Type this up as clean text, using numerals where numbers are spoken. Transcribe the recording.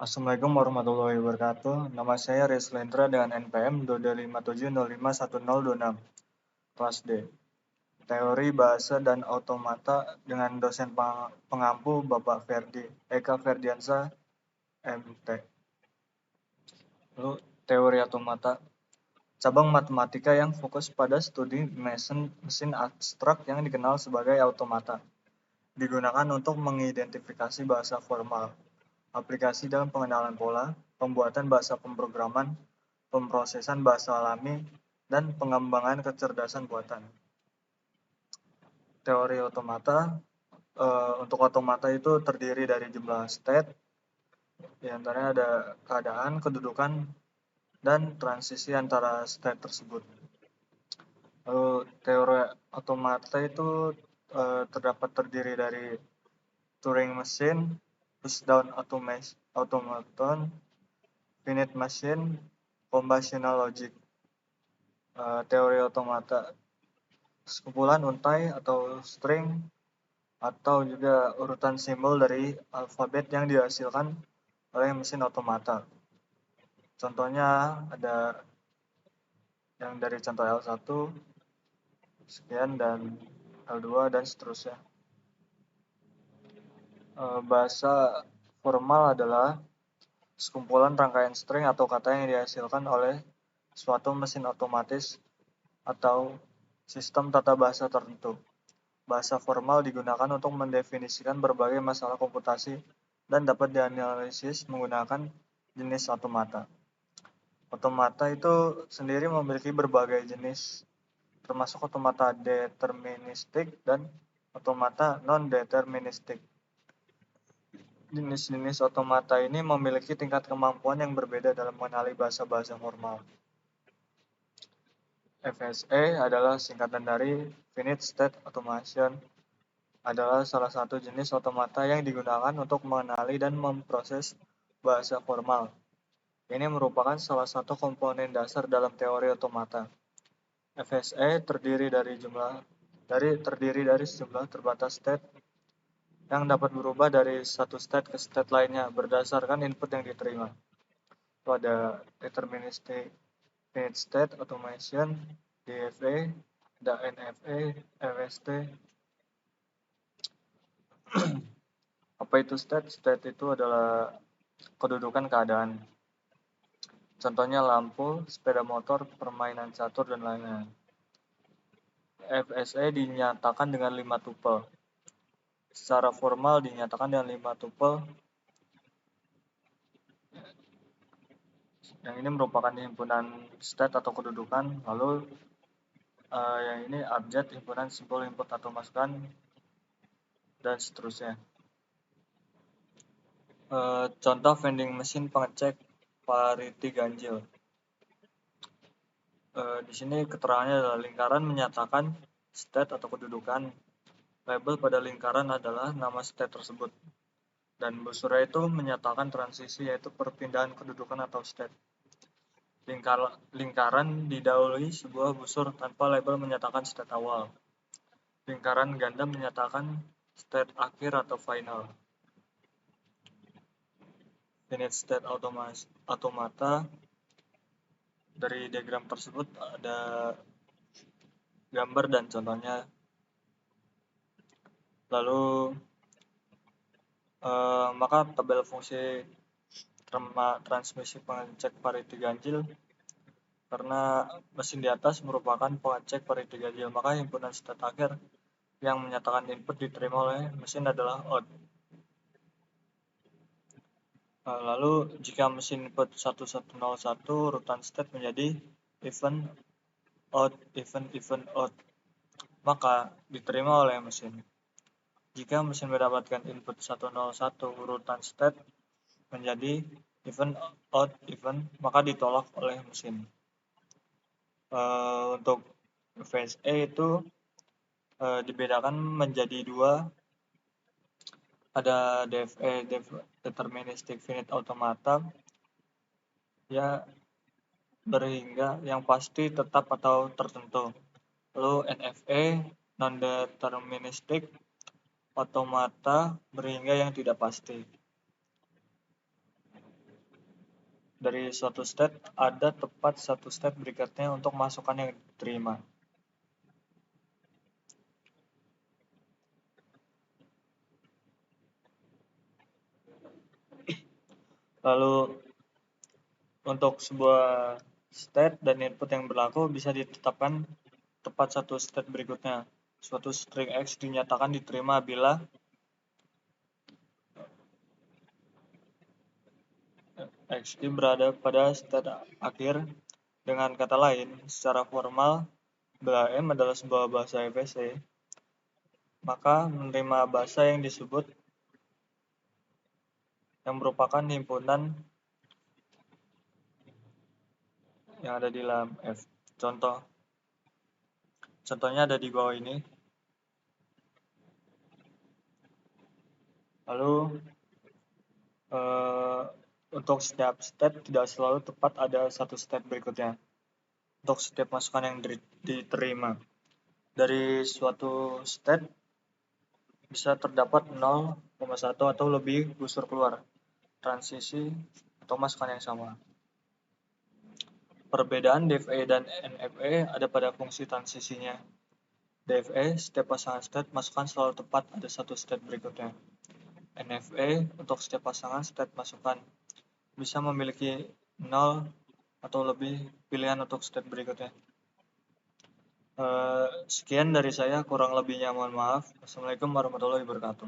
Assalamualaikum warahmatullahi wabarakatuh. Nama saya Reslendra dengan NPM 257051026, kelas D. Teori bahasa dan automata dengan dosen pengampu Bapak Eka Ferdiansyah, MT. Lalu teori automata, cabang matematika yang fokus pada studi mesin abstrak yang dikenal sebagai automata, digunakan untuk mengidentifikasi bahasa formal, aplikasi dalam pengenalan pola, pembuatan bahasa pemrograman, pemrosesan bahasa alami, dan pengembangan kecerdasan buatan. Teori automata, untuk automata itu terdiri dari jumlah state, di antaranya ada keadaan, kedudukan, dan transisi antara state tersebut. Lalu teori automata itu terdapat terdiri dari Turing machine, pushdown automaton, finite machine, combinational logic. Teori automata, sekumpulan untai atau string atau juga urutan simbol dari alfabet yang dihasilkan oleh mesin automata. Contohnya ada yang dari contoh L1, sekian, dan L2, dan seterusnya. Bahasa formal adalah sekumpulan rangkaian string atau kata yang dihasilkan oleh suatu mesin otomatis atau sistem tata bahasa tertentu. Bahasa formal digunakan untuk mendefinisikan berbagai masalah komputasi dan dapat dianalisis menggunakan jenis automata. Automata itu sendiri memiliki berbagai jenis, termasuk automata deterministik dan automata non-deterministik. Jenis-jenis automata ini memiliki tingkat kemampuan yang berbeda dalam mengenali bahasa-bahasa formal. FSA adalah singkatan dari Finite State Automation, adalah salah satu jenis automata yang digunakan untuk mengenali dan memproses bahasa formal. Ini merupakan salah satu komponen dasar dalam teori automata. FSA terdiri dari sejumlah terbatas state yang dapat berubah dari satu state ke state lainnya berdasarkan input yang diterima. Itu ada deterministic finite state automation, DFA, ada NFA, FST. Apa itu state? State itu adalah kedudukan keadaan. Contohnya lampu, sepeda motor, permainan catur, dan lainnya. FSA dinyatakan dengan 5 tupel. Secara formal dinyatakan dengan 5 tupel. Yang ini merupakan himpunan state atau kedudukan, lalu yang ini abjad, himpunan simbol input atau masukan, dan seterusnya. Contoh vending machine pengecek pariti ganjil. Di sini keterangannya adalah lingkaran menyatakan state atau kedudukan. Label pada lingkaran adalah nama state tersebut. Dan busur itu menyatakan transisi, yaitu perpindahan kedudukan atau state. Lingkaran didahului sebuah busur tanpa label menyatakan state awal. Lingkaran ganda menyatakan state akhir atau final. Finite state automata. Dari diagram tersebut ada gambar dan contohnya. Lalu maka tabel fungsi transmisi pengecek pariti ganjil, karena mesin di atas merupakan pengecek pariti ganjil, maka himpunan state akhir yang menyatakan input diterima oleh mesin adalah out. Lalu jika mesin input 1101, urutan state menjadi even out, maka diterima oleh mesin. Jika mesin mendapatkan input 101, urutan state menjadi even out, maka ditolak oleh mesin. Untuk FSA itu dibedakan menjadi dua. Ada DFA, deterministic finite automata, ya berhingga yang pasti, tetap, atau tertentu. Lalu NFA, non-deterministic automata, berhingga yang tidak pasti. dari suatu state ada tepat satu state berikutnya untuk masukan yang diterima. Lalu untuk sebuah state dan input yang berlaku bisa ditetapkan tepat satu state berikutnya. Suatu string X dinyatakan diterima bila X berada pada state akhir. Dengan kata lain, secara formal, bila M adalah sebuah bahasa FSC, maka menerima bahasa yang disebut yang merupakan himpunan yang ada di dalam F. Contohnya ada di bawah ini. Lalu untuk setiap state tidak selalu tepat ada satu state berikutnya. Untuk setiap masukan yang diterima dari suatu state bisa terdapat 0,1 atau lebih busur keluar, transisi, atau masukan yang sama. Perbedaan DFA dan NFA ada pada fungsi transisinya. DFA, setiap pasangan state masukan selalu tepat ada satu state berikutnya. NFA, untuk setiap pasangan state masukan bisa memiliki 0 atau lebih pilihan untuk state berikutnya. Sekian dari saya, kurang lebihnya mohon maaf. Wassalamualaikum warahmatullahi wabarakatuh.